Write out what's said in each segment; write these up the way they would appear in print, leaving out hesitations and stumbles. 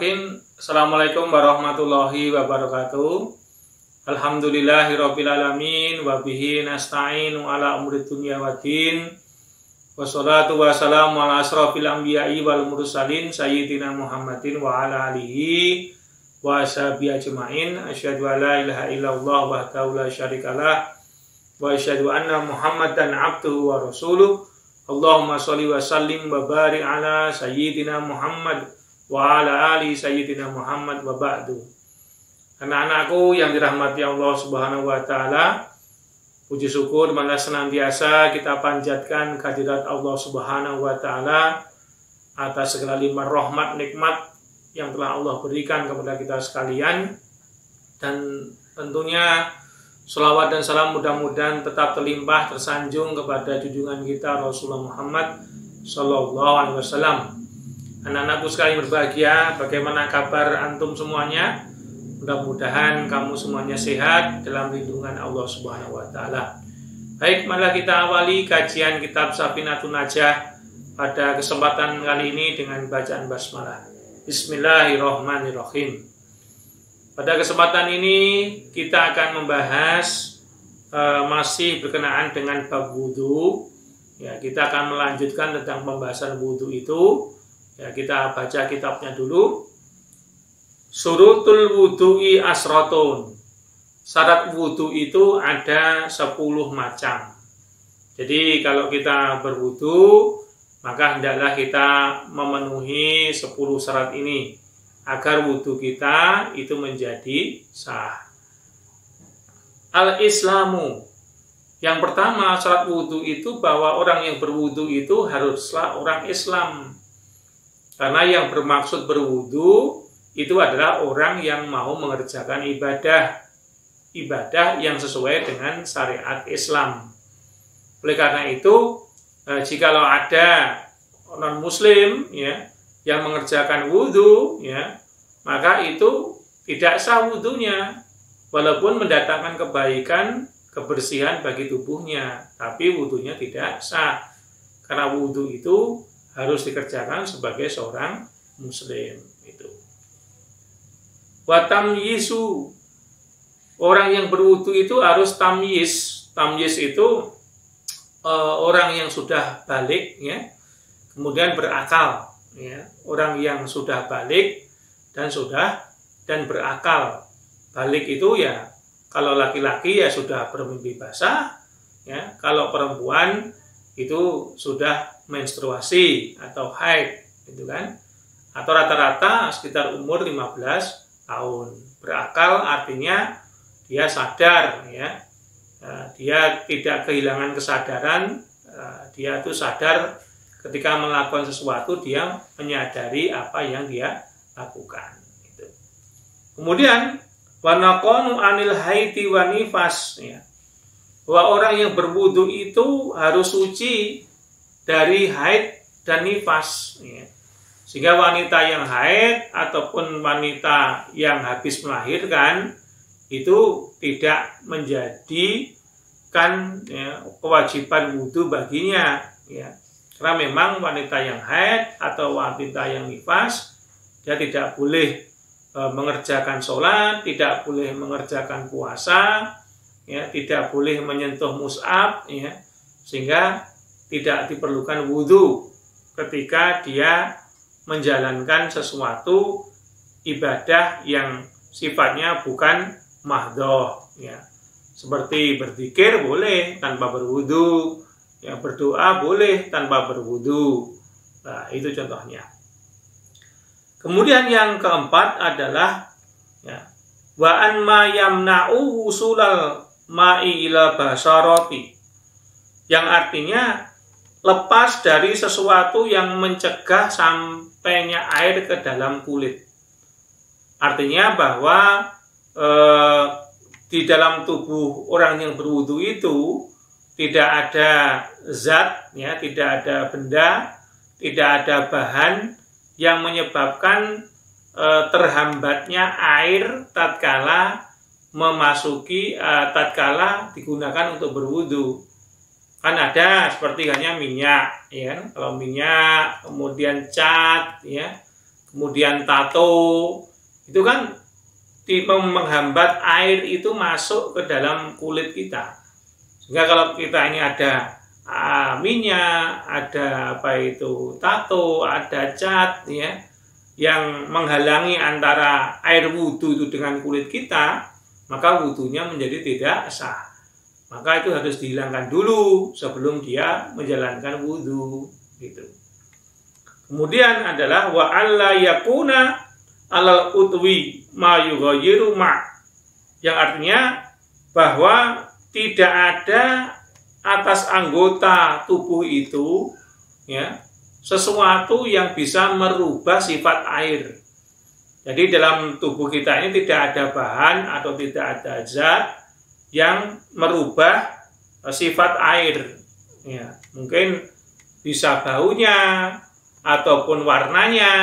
Bismillahirrahmanirrahim. Assalamualaikum warahmatullahi wabarakatuh. Alhamdulillahirabbil alamin wa bihi nasta'inu ala umuri dunya waddin. Wassalatu wassalamu ala asrofil anbiya'i wal mursalin sayyidina Muhammadin wa ala alihi wa ashabihi ajma'in. Asyhadu an la ilaha illallah wahdahu la syarikalah wa asyhadu anna Muhammadan abduhu wa rasuluh. Allahumma sholli wa sallim wa barik ala sayyidina Muhammad wa ala ali sayyidina Muhammad wa ba'du. Anak-anakku yang dirahmati Allah Subhanahu wa taala, puji syukur malah senantiasa kita panjatkan kehadirat Allah Subhanahu wa taala atas segala limpah rahmat nikmat yang telah Allah berikan kepada kita sekalian, dan tentunya sholawat dan salam mudah-mudahan tetap terlimpah tersanjung kepada junjungan kita Rasulullah Muhammad Sallallahu Alaihi Wasallam. Anak-anakku sekalian berbahagia, bagaimana kabar antum semuanya? Mudah-mudahan kamu semuanya sehat dalam lindungan Allah Subhanahu Wa Taala. Baik, mari kita awali kajian kitab Safinatun Najah pada kesempatan kali ini dengan bacaan basmalah. Bismillahirrahmanirrahim. Pada kesempatan ini kita akan membahas masih berkenaan dengan bab wudu. Ya, kita akan melanjutkan tentang pembahasan wudu itu. Ya, kita baca kitabnya dulu. Syurutul wudu'i asratun. Syarat wudu itu ada 10 macam. Jadi kalau kita berwudu, maka hendaklah kita memenuhi 10 syarat ini agar wudu kita itu menjadi sah. Al-Islamu. Yang pertama syarat wudu itu bahwa orang yang berwudu itu haruslah orang Islam. Karena yang bermaksud berwudu itu adalah orang yang mau mengerjakan ibadah yang sesuai dengan syariat Islam. Oleh karena itu, jikalau ada non-muslim ya yang mengerjakan wudu, ya, maka itu tidak sah wudunya, walaupun mendatangkan kebaikan, kebersihan bagi tubuhnya, tapi wudunya tidak sah, karena wudu itu harus dikerjakan sebagai seorang muslim. Itu. Wa tamyizu, orang yang berwudu itu harus tamyiz. Tamyiz itu orang yang sudah balik, ya, kemudian berakal. Ya, orang yang sudah balik dan berakal. Balik itu ya kalau laki-laki ya sudah bermimpi basah, ya, kalau perempuan itu sudah menstruasi atau haid, gitu kan? Atau rata-rata sekitar umur 15 tahun. Berakal artinya dia sadar, ya. Dia tidak kehilangan kesadaran, dia itu sadar. Ketika melakukan sesuatu, dia menyadari apa yang dia lakukan. Gitu. Kemudian, wanaqonu anil haiti wa nifas. Ya. Bahwa orang yang berwudu itu harus suci dari haid dan nifas. Ya. Sehingga wanita yang haid ataupun wanita yang habis melahirkan itu tidak menjadikan ya, kewajiban wudu baginya. Ya. Karena memang wanita yang haid atau wanita yang nifas, dia tidak boleh mengerjakan sholat, tidak boleh mengerjakan puasa, ya, tidak boleh menyentuh mushaf, ya, sehingga tidak diperlukan wudu ketika dia menjalankan sesuatu ibadah yang sifatnya bukan mahdhoh, ya. Seperti berzikir boleh tanpa berwudu, yang berdoa boleh tanpa berwudu. Nah, itu contohnya. Kemudian yang keempat adalah ya, wa an ma yamna'u wusulal ma'i ila basharati. Yang artinya lepas dari sesuatu yang mencegah sampainya air ke dalam kulit. Artinya bahwa di dalam tubuh orang yang berwudu itu tidak ada zat, ya, tidak ada benda, tidak ada bahan yang menyebabkan terhambatnya air tatkala memasuki, tatkala digunakan untuk berwudu. Kan ada seperti hanya minyak, ya. Kalau minyak, kemudian cat, ya, kemudian tato, itu kan menghambat air itu masuk ke dalam kulit kita. Sehingga kalau kita ini ada minyak, ada tato, ada cat, ya, yang menghalangi antara air wudhu itu dengan kulit kita, maka wudhunya menjadi tidak sah. Maka itu harus dihilangkan dulu sebelum dia menjalankan wudhu, gitu. Kemudian adalah wa alla yakuna alal utwi ma yughayyiru ma, yang artinya bahwa tidak ada atas anggota tubuh itu, ya, sesuatu yang bisa merubah sifat air. Jadi dalam tubuh kita ini tidak ada bahan atau tidak ada zat yang merubah sifat air, ya. Mungkin bisa baunya ataupun warnanya,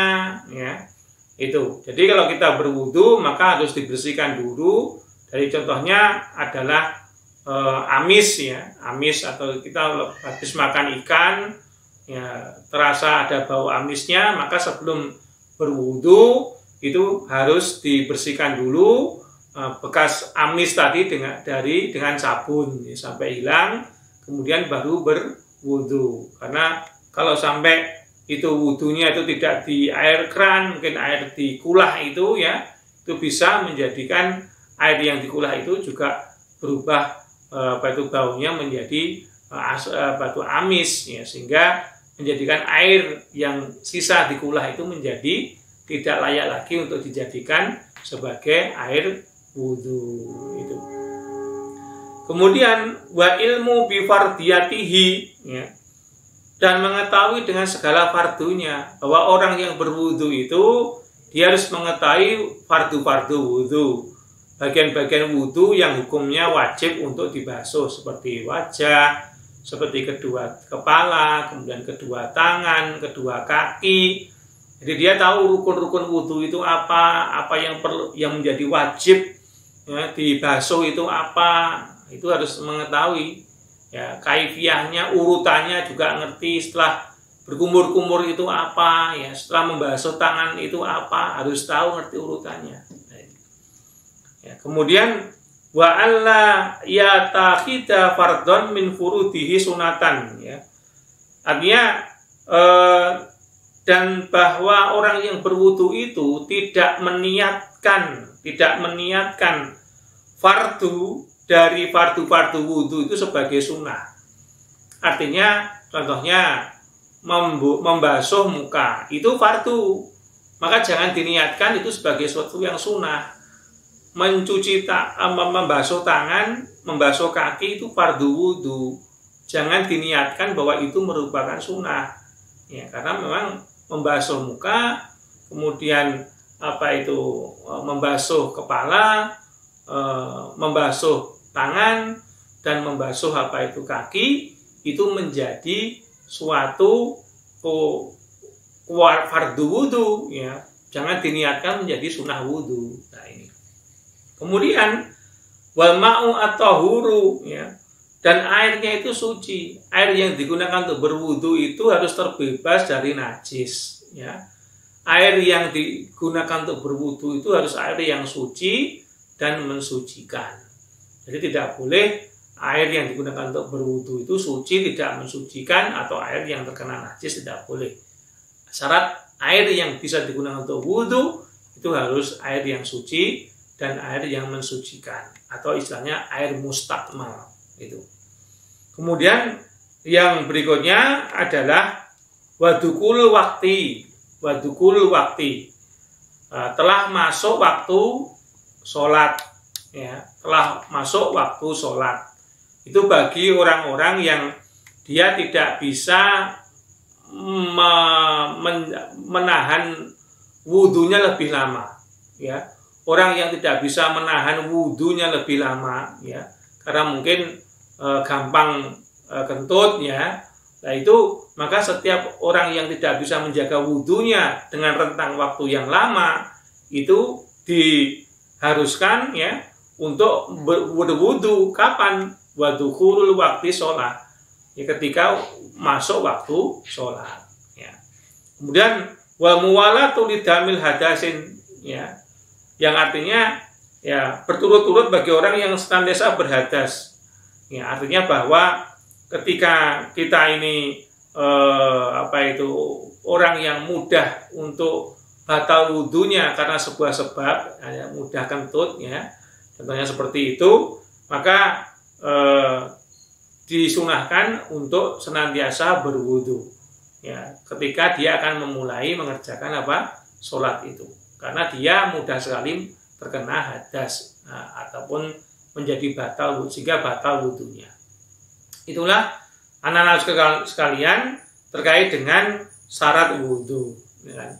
ya, itu. Jadi kalau kita berwudu maka harus dibersihkan dulu. Dari contohnya adalah amis, ya, amis, atau kita habis makan ikan, ya, terasa ada bau amisnya, maka sebelum berwudu itu harus dibersihkan dulu bekas amis tadi dengan sabun, ya, sampai hilang, kemudian baru berwudu. Karena kalau sampai itu wudunya itu tidak di air keran, mungkin air di kulah itu, ya, itu bisa menjadikan air yang di kulah itu juga berubah baunya menjadi amis, ya, sehingga menjadikan air yang sisa di kulah itu menjadi tidak layak lagi untuk dijadikan sebagai air wudhu, itu. Kemudian wa ilmu bi fardiyatihi, ya, dan mengetahui dengan segala fardunya, bahwa orang yang berwudhu itu dia harus mengetahui fardu-fardu wudhu, bagian-bagian wudhu yang hukumnya wajib untuk dibasuh, seperti wajah, seperti kedua kepala, kemudian kedua tangan, kedua kaki. Jadi dia tahu rukun-rukun wudhu itu apa yang perlu, yang menjadi wajib, ya, dibasuh itu apa, itu harus mengetahui, ya, kaifiyahnya, urutannya juga ngerti. Setelah berkumur-kumur itu apa, ya, setelah membasuh tangan itu apa, harus tahu, ngerti urutannya. Ya, kemudian wa alla yatakhida fardhon min furudihi sunatan, ya. Artinya dan bahwa orang yang berwudu itu tidak meniatkan fardu dari fardu-fardu wudu itu sebagai sunnah. Artinya contohnya membasuh muka itu fardu, maka jangan diniatkan itu sebagai sesuatu yang sunnah. Membasuh tangan, membasuh kaki itu fardu wudu, jangan diniatkan bahwa itu merupakan sunnah, ya, karena memang membasuh muka, kemudian membasuh kepala, membasuh tangan, dan membasuh kaki itu menjadi suatu fardu wudu, ya, jangan diniatkan menjadi sunnah wudu. Nah, ini. Kemudian wal ma'u at-tahuru, ya, dan airnya itu suci. Air yang digunakan untuk berwudu itu harus terbebas dari najis, ya. Air yang digunakan untuk berwudu itu harus air yang suci dan mensucikan. Jadi tidak boleh air yang digunakan untuk berwudu itu suci tidak mensucikan, atau air yang terkena najis, tidak boleh. Syarat air yang bisa digunakan untuk wudu itu harus air yang suci dan air yang mensucikan, atau istilahnya air mustakmal, itu. Kemudian yang berikutnya adalah wadukul waktu, telah masuk waktu sholat, ya, telah masuk waktu sholat. Itu bagi orang-orang yang dia tidak bisa menahan wudunya lebih lama, ya. Orang yang tidak bisa menahan wudunya lebih lama, ya, karena mungkin gampang kentut, ya. Nah, itu maka setiap orang yang tidak bisa menjaga wudunya dengan rentang waktu yang lama itu diharuskan, ya, untuk berwudu kapan? Wadukhulul waktu sholat, ya, ketika masuk waktu sholat, ya. Kemudian Wa muwalatu lidamil hadasin, ya. Yang artinya ya berturut-turut bagi orang yang senantiasa berhadas. Ya, artinya bahwa ketika kita ini orang yang mudah untuk batal wudunya karena sebuah sebab, ya, mudah kentut, ya, contohnya seperti itu, maka disunahkan untuk senantiasa berwudu, ya, ketika dia akan memulai mengerjakan sholat itu, karena dia mudah sekali terkena hadas, ataupun menjadi batal, sehingga batal wudunya. Itulah anak-anak sekalian terkait dengan syarat wudu. Ya.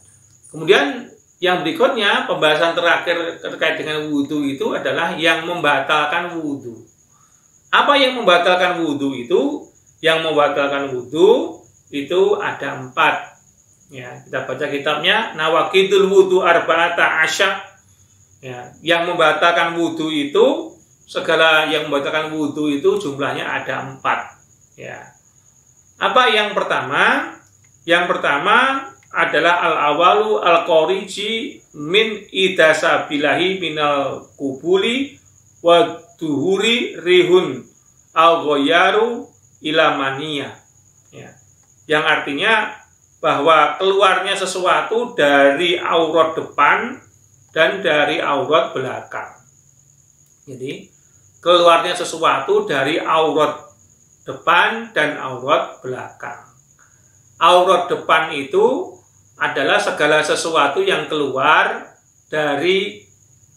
Kemudian yang berikutnya, pembahasan terakhir terkait dengan wudu itu adalah yang membatalkan wudu. Apa yang membatalkan wudu itu? Yang membatalkan wudu itu ada 4. Ya, kita baca kitabnya Nawaqidul Wudu Arba'ata Asya. Ya, yang membatalkan wudu itu, segala yang membatalkan wudu itu jumlahnya ada 4. Ya. Apa yang pertama? Yang pertama adalah al-awalu al-qoriji min idasabilahi minal kubuli wa duhuri rihun al-ghoyaru ilamania. Ya. Yang artinya bahwa keluarnya sesuatu dari aurat depan dan dari aurat belakang. Jadi keluarnya sesuatu dari aurat depan dan aurat belakang. Aurat depan itu adalah segala sesuatu yang keluar dari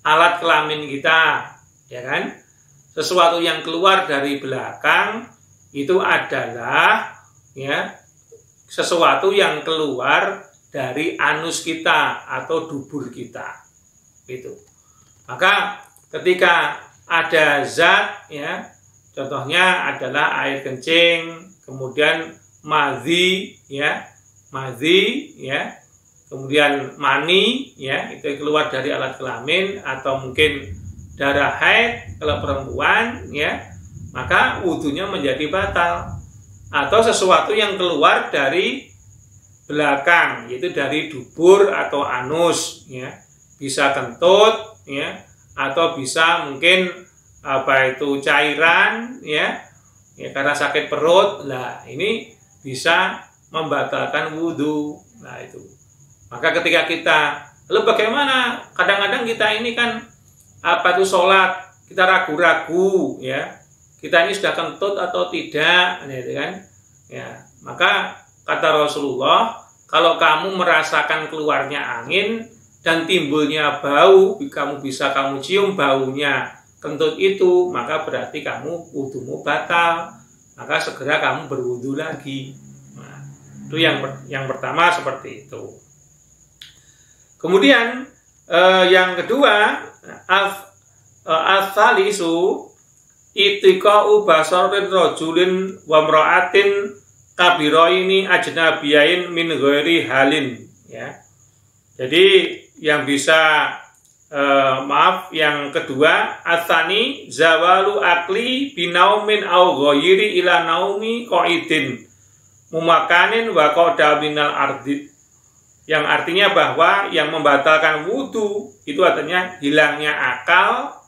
alat kelamin kita, ya kan? Sesuatu yang keluar dari belakang itu adalah, ya, sesuatu yang keluar dari anus kita atau dubur kita. Itu. Maka ketika ada zat, ya, contohnya adalah air kencing, kemudian madhi, ya, kemudian mani, ya, itu keluar dari alat kelamin, atau mungkin darah haid kalau perempuan, ya, maka wudunya menjadi batal. Atau sesuatu yang keluar dari belakang, yaitu dari dubur atau anus, ya, bisa kentut, ya, atau bisa mungkin cairan, ya, karena sakit perut. Nah, ini bisa membatalkan wudu. Nah, itu. Maka ketika kita, lalu bagaimana? Kadang-kadang kita ini kan sholat, kita ragu-ragu, ya. Kita ini sudah kentut atau tidak, gitu kan? Ya, maka kata Rasulullah, kalau kamu merasakan keluarnya angin dan timbulnya bau, kamu cium baunya kentut itu, maka berarti kamu wudumu batal. Maka segera kamu berwudu lagi. Nah, itu yang pertama seperti itu. Kemudian yang kedua, al-thalisu itiqa'u basarin rajulin wa mra'atin kabiraini ajnabiyain min ghairi halin, ya. Jadi yang bisa yang kedua, atsani zawalu akli binaumin au ghairi ila naumi qaidin mumakanin wa qada minal ardi. Yang artinya bahwa yang membatalkan wudu itu artinya hilangnya akal,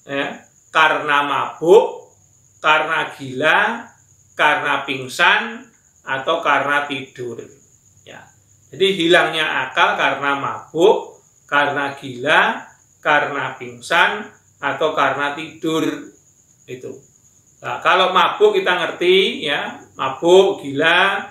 ya, karena mabuk, karena gila, karena pingsan, atau karena tidur. Ya. Jadi hilangnya akal karena mabuk, karena gila, karena pingsan, atau karena tidur. Itu. Nah, kalau mabuk kita ngerti, ya, mabuk, gila,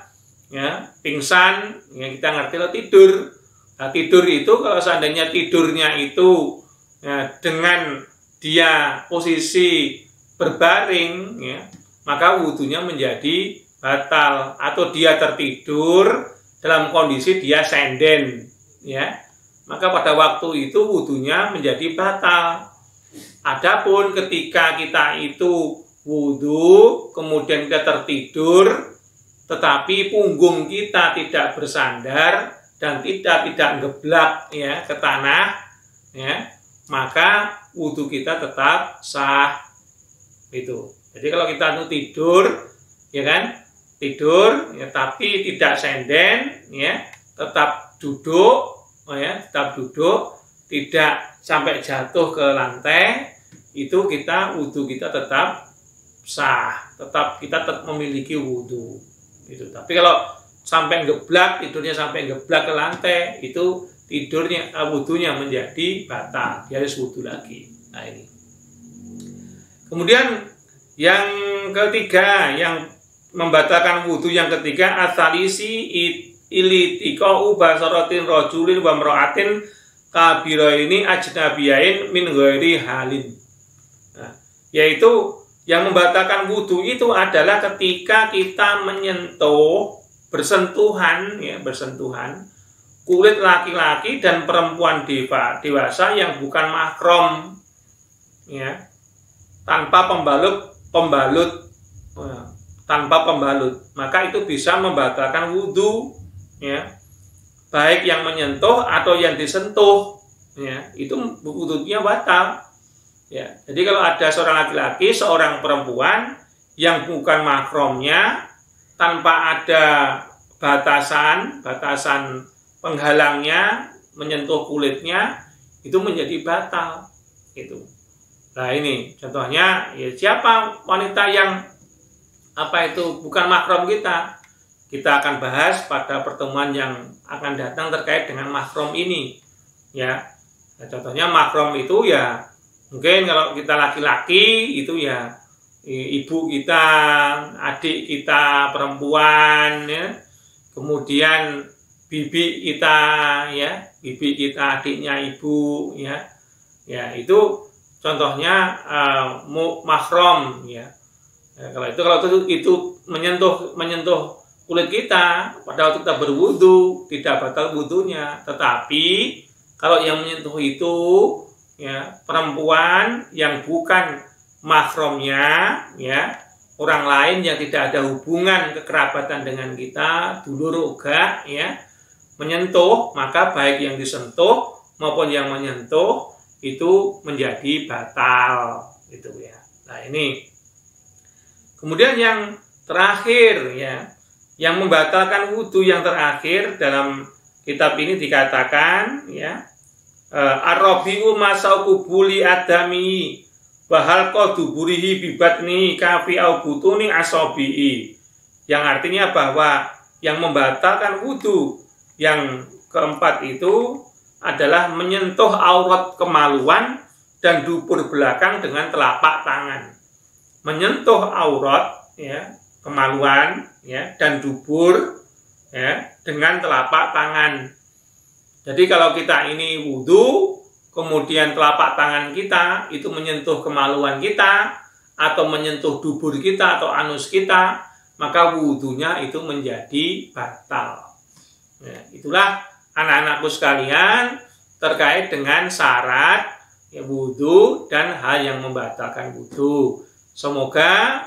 ya, pingsan, ya, kita ngerti. Lo tidur. Nah, tidur itu kalau seandainya tidurnya itu, ya, dengan dia posisi berbaring, ya, maka wudunya menjadi batal. Atau dia tertidur dalam kondisi dia senden, ya, maka pada waktu itu wudunya menjadi batal. Adapun ketika kita itu wudu kemudian kita tertidur, tetapi punggung kita tidak bersandar dan tidak ngeblak, ya, ke tanah, ya, maka wudu kita tetap sah. Itu. Jadi kalau kita tidur, ya kan, tidur, ya, tapi tidak senden, ya, tetap duduk, tetap duduk, tidak sampai jatuh ke lantai, itu wudhu kita tetap sah, kita tetap memiliki wudhu. Itu. Tapi kalau sampai geblak, tidurnya sampai geblak ke lantai, itu wudhunya menjadi batal, dia harus wudhu lagi. Nah ini. Kemudian yang ketiga, yang membatalkan wudhu yang ketiga, asalisi ilitiqa'u basaratin rajulin wa imra'atin kabiraini ajnabiyain min ghairi halin. Nah, yaitu yang membatalkan wudhu itu adalah ketika kita menyentuh, bersentuhan kulit laki-laki dan perempuan dewasa yang bukan mahram, tanpa pembalut, maka itu bisa membatalkan wudhu, baik yang menyentuh atau yang disentuh, itu wudhunya batal. Jadi kalau ada seorang laki-laki, seorang perempuan yang bukan mahramnya, tanpa ada batasan penghalangnya, menyentuh kulitnya, itu menjadi batal. Itu. Nah ini contohnya, siapa wanita yang bukan mahram kita. Kita akan bahas pada pertemuan yang akan datang terkait dengan mahram ini. Nah, contohnya mahram itu mungkin kalau kita laki-laki itu ibu kita, adik kita perempuan, kemudian bibi kita, adiknya ibu, itu contohnya mahram, kalau itu menyentuh kulit kita pada waktu kita berwudu, tidak batal wudunya. Tetapi kalau yang menyentuh itu perempuan yang bukan mahramnya, orang lain yang tidak ada hubungan kekerabatan dengan kita, dulur uga, menyentuh, maka baik yang disentuh maupun yang menyentuh itu menjadi batal, itu Nah ini. Kemudian yang terakhir, yang membatalkan wudhu yang terakhir dalam kitab ini dikatakan, ar-rabi'u masauqubuli adami bahal qaduburihi bibatni kafi au butuni asabi'i. Yang artinya bahwa yang membatalkan wudhu yang keempat itu adalah menyentuh aurat kemaluan dan dubur belakang dengan telapak tangan. Menyentuh aurat, kemaluan, dan dubur, dengan telapak tangan. Jadi kalau kita ini wudhu, kemudian telapak tangan kita itu menyentuh kemaluan kita, atau menyentuh dubur kita atau anus kita, maka wudhunya itu menjadi batal. Itulah anak-anakku sekalian terkait dengan syarat wudhu dan hal yang membatalkan wudhu. Semoga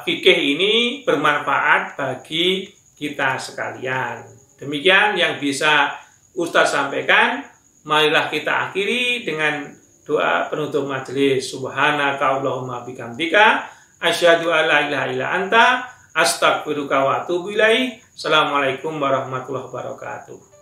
fikih ini bermanfaat bagi kita sekalian. Demikian yang bisa Ustaz sampaikan. Marilah kita akhiri dengan doa penutup majelis. Subhanaka Allahumma bihamdika asyhadu an la ilaha illa anta astaghfiruka wa atubu ilaik. Assalamualaikum warahmatullahi wabarakatuh.